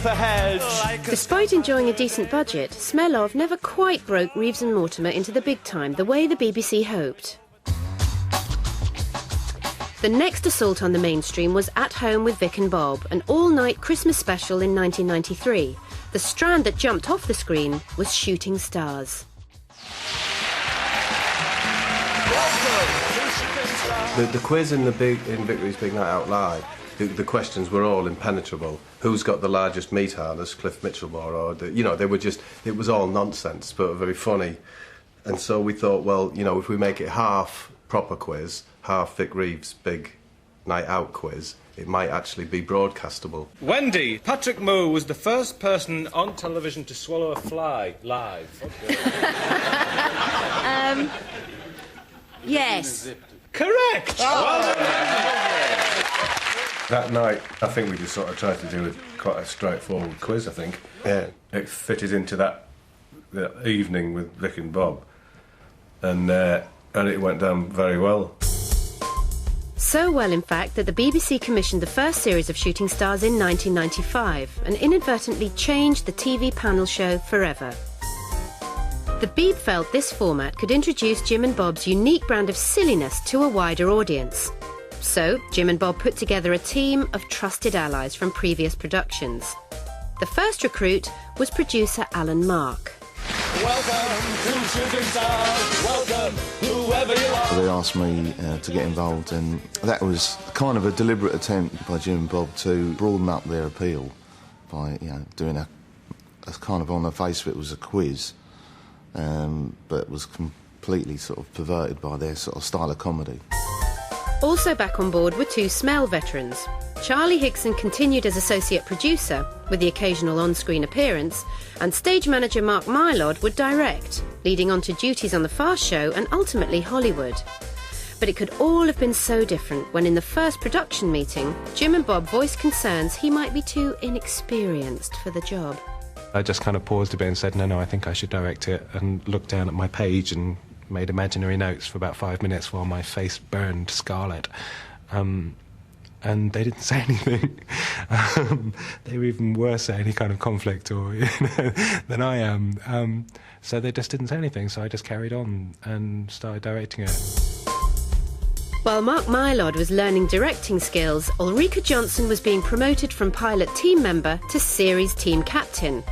Ahead. Despite enjoying a decent budget, Smell Of never quite broke Reeves and Mortimer into the big time the way the BBC hoped. The next assault on the mainstream was At Home with Vic and Bob, an all-night Christmas special in 1993. The strand that jumped off the screen was Shooting Stars. The quiz in Victory's Big Night Out Live, the questions were all impenetrable. Who's got the largest meat harness, Cliff Mitchellmore, or they were just, it was all nonsense, but very funny. And so we thought, well, if we make it half proper quiz, half Vic Reeves' Big Night Out quiz, it might actually be broadcastable. Wendy, Patrick Moore was the first person on television to swallow a fly live. Yes. Correct! Well done. That night, I think we just sort of tried to do quite a straightforward quiz, I think. Yeah. It fitted into that evening with Vic and Bob, and it went down very well. So well, in fact, that the BBC commissioned the first series of Shooting Stars in 1995 and inadvertently changed the TV panel show forever. The Beeb felt this format could introduce Jim and Bob's unique brand of silliness to a wider audience. So, Jim and Bob put together a team of trusted allies from previous productions. The first recruit was producer Alan Mark. Welcome to Shooting Stars, welcome, whoever you are. They asked me to get involved, and that was kind of a deliberate attempt by Jim and Bob to broaden up their appeal by, doing a kind of, on the face of it, was a quiz, but was completely sort of perverted by their sort of style of comedy. Also back on board were two Smell veterans. Charlie Higson continued as associate producer, with the occasional on-screen appearance, and stage manager Mark Mylod would direct, leading on to duties on The Fast Show and ultimately Hollywood. But it could all have been so different when in the first production meeting, Jim and Bob voiced concerns he might be too inexperienced for the job. I just kind of paused a bit and said, no, I think I should direct it, and looked down at my page and made imaginary notes for about 5 minutes while my face burned scarlet. And they didn't say anything. They were even worse at any kind of conflict than I am. So they just didn't say anything, so I just carried on and started directing it. While Mark Mylod was learning directing skills, Ulrika Johnson was being promoted from pilot team member to series team captain.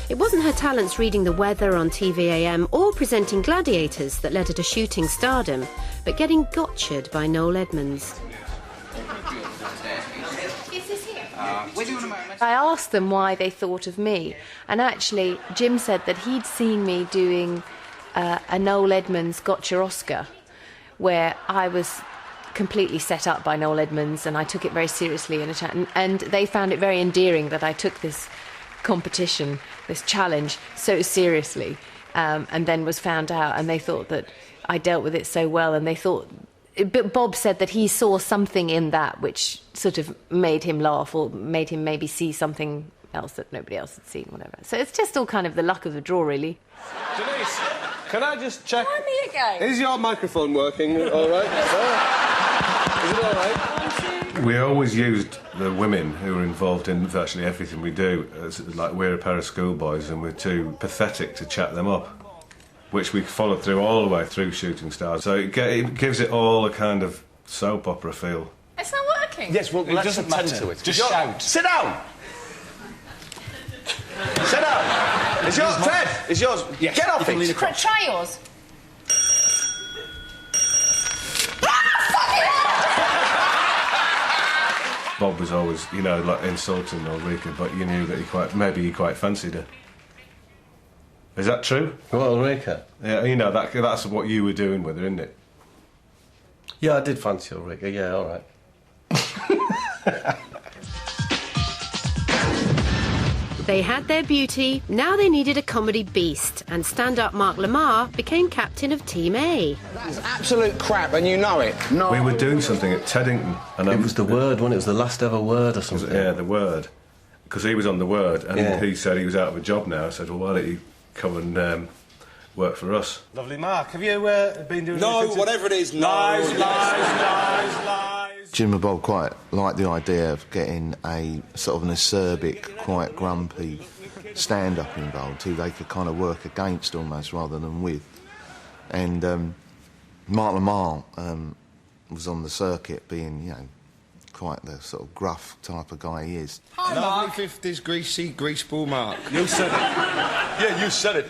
It wasn't her talents reading the weather on TVAM or presenting Gladiators that led her to shooting stardom, but getting gotcha'd by Noel Edmonds. I asked them why they thought of me, and actually Jim said that he'd seen me doing a Noel Edmonds Gotcha Oscar, where I was completely set up by Noel Edmonds and I took it very seriously in a chat, and they found it very endearing that I took this competition, this challenge, so seriously, and then was found out, and they thought that I dealt with it so well, and they thought... But Bob said that he saw something in that which sort of made him laugh or made him maybe see something else that nobody else had seen, whatever. So it's just all kind of the luck of the draw, really. Denise, can I just check... Try me again. Is your microphone working all right? Is it all right? We always used the women who were involved in virtually everything we do as like we're a pair of schoolboys and we're too pathetic to chat them up, which we followed through all the way through Shooting Stars. So it gives it all a kind of soap opera feel. It's not working. Yes, well, It doesn't matter. To it. Just shout. Sit down! Sit down! It's yours, Ted! It's yours. Yes. Get off it! Try yours. Bob was always, like insulting Ulrika, but you knew that he quite fancied her. Is that true? What, Ulrika? Yeah, that's what you were doing with her, isn't it? Yeah, I did fancy Ulrika, yeah, all right. They had their beauty, now they needed a comedy beast, and stand-up Mark Lamar became captain of Team A. That's absolute crap, and you know it. No. We were doing something at Teddington. And It was The Word, wasn't it? It was the last ever Word or something. Yeah, The Word. Because he was on The Word, and Yeah. he said he was out of a job now. I said, well, why don't you come and work for us? Lovely, Mark. Have you been doing... No, whatever it is, no. Lies, lies, lies, lies. Jim and Bob quite liked the idea of getting a sort of an acerbic, quite grumpy stand-up involved, who they could kind of work against almost rather than with. And Mark Lamar was on the circuit being, you know, quite the sort of gruff type of guy he is. Hi, Mark. 50s, greasy, greaseball Mark. You said it. Yeah, you said it.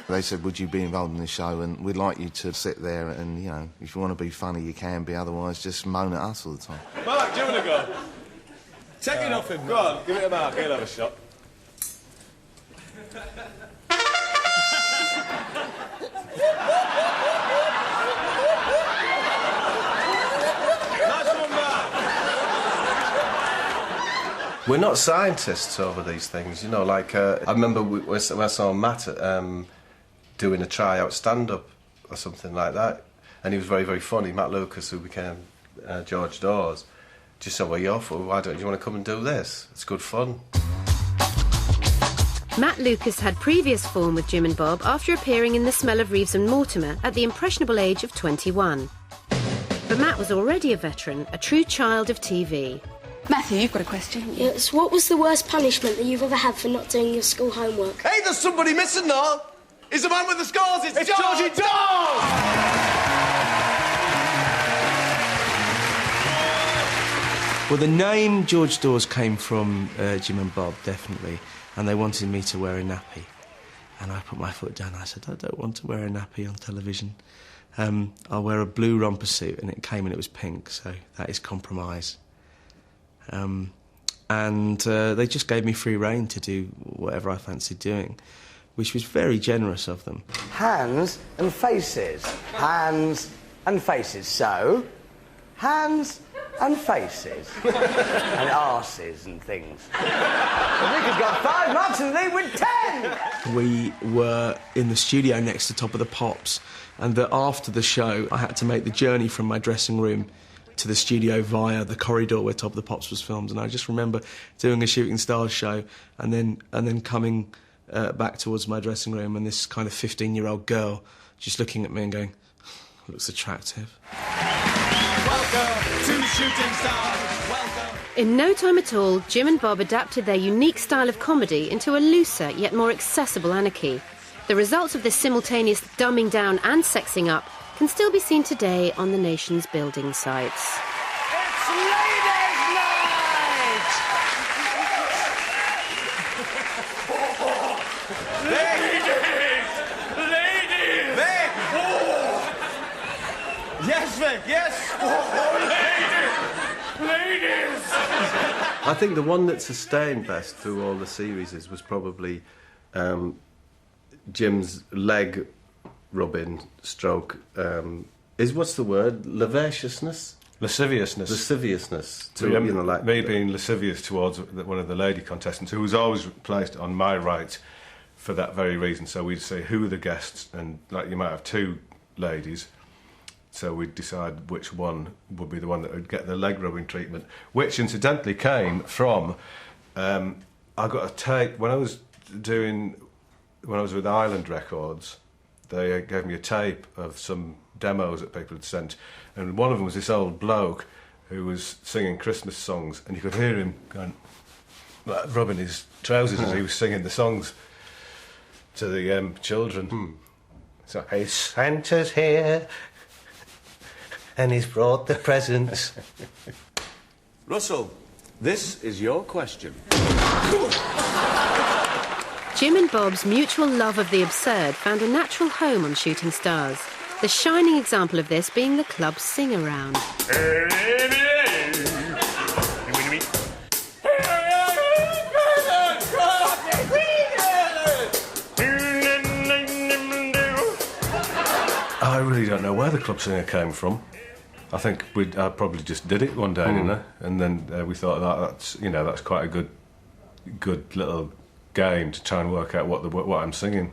They said, would you be involved in the show, and we'd like you to sit there and, you know, if you want to be funny, you can be, otherwise just moan at us all the time. Mark, do you want to go? Take it off him. Go on, give it a Mark, he'll have a shot. We're not scientists over these things, you know, like, I remember when I saw Matt doing a tryout stand-up or something like that, and he was very, very funny. Matt Lucas, who became George Dawes, just said, well, why don't you want to come and do this? It's good fun. Matt Lucas had previous form with Jim and Bob after appearing in The Smell of Reeves and Mortimer at the impressionable age of 21. But Matt was already a veteran, a true child of TV. Matthew, you've got a question. Yes, what was the worst punishment that you've ever had for not doing your school homework? Hey, there's somebody missing now. He's the man with the scores. It's Georgie Dawes! Well, the name George Dawes came from Jim and Bob, definitely, and they wanted me to wear a nappy. And I put my foot down. I said, I don't want to wear a nappy on television. I'll wear a blue romper suit, and it came and it was pink, so that is compromise. And they just gave me free rein to do whatever I fancied doing, which was very generous of them. Hands and faces. Hands and faces. So, hands and faces. And arses and things. Nick has got 5 marks and Lee with 10! We were in the studio next to Top of the Pops, and after the show, I had to make the journey from my dressing room to the studio via the corridor where Top of the Pops was filmed, and I just remember doing a Shooting Stars show and then coming back towards my dressing room, and this kind of 15-year-old girl just looking at me and going, looks attractive. Welcome to Shooting Stars. Welcome. In no time at all, Jim and Bob adapted their unique style of comedy into a looser yet more accessible anarchy. The results of this simultaneous dumbing down and sexing up can still be seen today on the nation's building sites. It's Ladies' Night! Ladies! Vic! Oh. Yes, Vic, yes! Oh, ladies! I think the one that sustained best through all the series was probably Jim's leg rubbing stroke is, what's the word, lasciviousness. To, me, you know, like me being lascivious towards one of the lady contestants, who was always placed on my right for that very reason. So we'd say, who are the guests, and like you might have 2 ladies, so we'd decide which one would be the one that would get the leg rubbing treatment, which incidentally came from I got a tape when I was with Island Records. They gave me a tape of some demos that people had sent, and one of them was this old bloke who was singing Christmas songs, and you could hear him going, like, rubbing his trousers as he was singing the songs to the children. So, hey, Santa's here, and he's brought the presents. Russell, this is your question. Jim and Bob's mutual love of the absurd found a natural home on Shooting Stars, the shining example of this being the club's sing-around. I really don't know where the club singer came from. I think I probably just did it one day, didn't I? And then we thought that's quite a good little game to try and work out what I'm singing.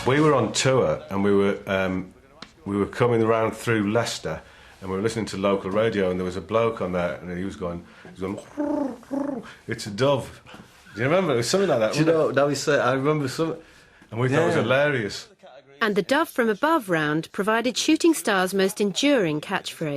We were on tour, and we were coming around through Leicester, and we were listening to local radio, and there was a bloke on there, and he was going, it's a dove. Do you remember? It was something like that. Do you know, now we say, I remember some. And we thought it was hilarious. And the Dove from Above round provided Shooting Star's most enduring catchphrase.